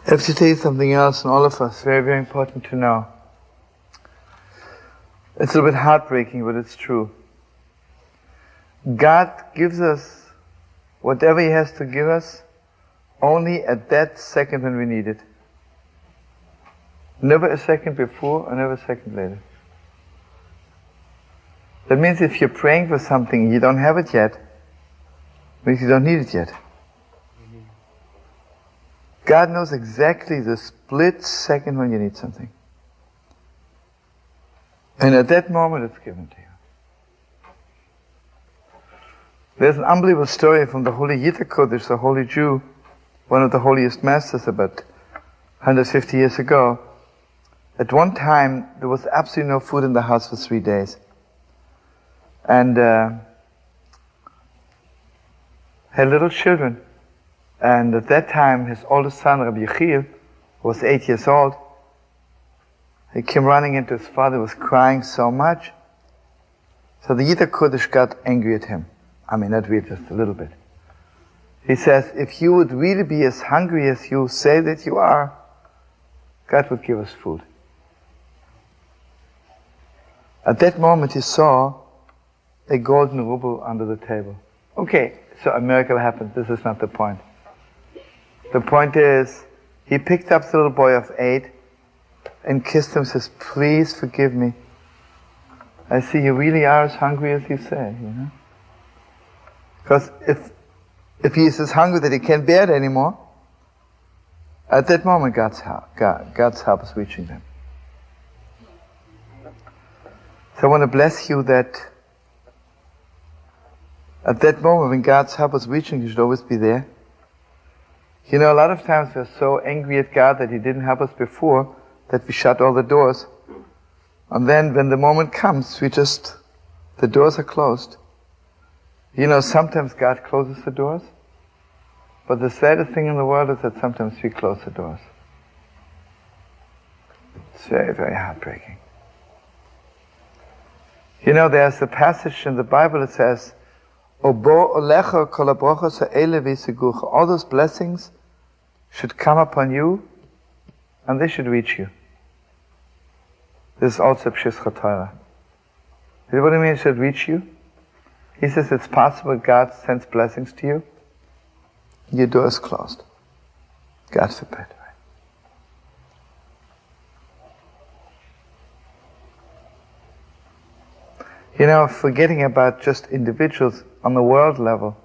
I have to tell you something else, and all of us, very, very important to know. It's a little bit heartbreaking, but it's true. God gives us whatever He has to give us only at that second when we need it. Never a second before, or never a second later. That means if you're praying for something and you don't have it yet, it means you don't need it yet. God knows exactly the split second when you need something. And at that moment it's given to you. There's an unbelievable story from the holy Yitzhak Kodesh, the holy Jew, one of the holiest masters about 150 years ago. At one time there was absolutely no food in the house for 3 days. And had little children. And at that time, his oldest son, Rabbi Yechiel, was 8 years old. He came running into his father, who was crying so much. So the Yitzhak Kodesh got angry at him. I mean, not really, just a little bit. He says, if you would really be as hungry as you say that you are, God would give us food. At that moment, he saw a golden ruble under the table. Okay, so a miracle happened. This is not the point. The point is, he picked up the little boy of 8 and kissed him and says, please forgive me. I see you really are as hungry as you say, you know. Because if he is as hungry that he can't bear it anymore, at that moment God's help is reaching them. So I want to bless you that at that moment when God's help is reaching, you should always be there. You know, a lot of times we're so angry at God that He didn't help us before that we shut all the doors. And then when the moment comes, the doors are closed. You know, sometimes God closes the doors, but the saddest thing in the world is that sometimes we close the doors. It's very, very heartbreaking. You know, there's a passage in the Bible that says, all those blessings should come upon you and they should reach you. This is also Pshishcha Torah. You know what I mean? It should reach you. He says it's possible God sends blessings to you. Your door is closed. God forbid. You know, forgetting about just individuals on the world level,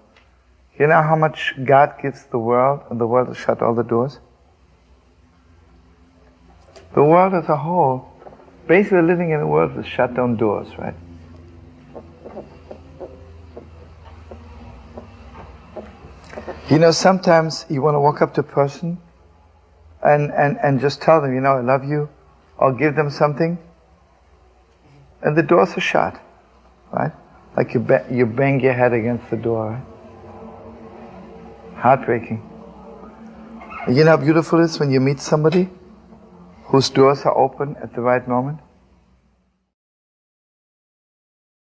you know how much God gives the world and the world has shut all the doors? The world as a whole, basically living in a world with shut down doors, right? You know, sometimes you want to walk up to a person and just tell them, you know, I love you, or give them something, and the doors are shut, right? Like you bang your head against the door, right? Heartbreaking. You know how beautiful it is when you meet somebody whose doors are open at the right moment?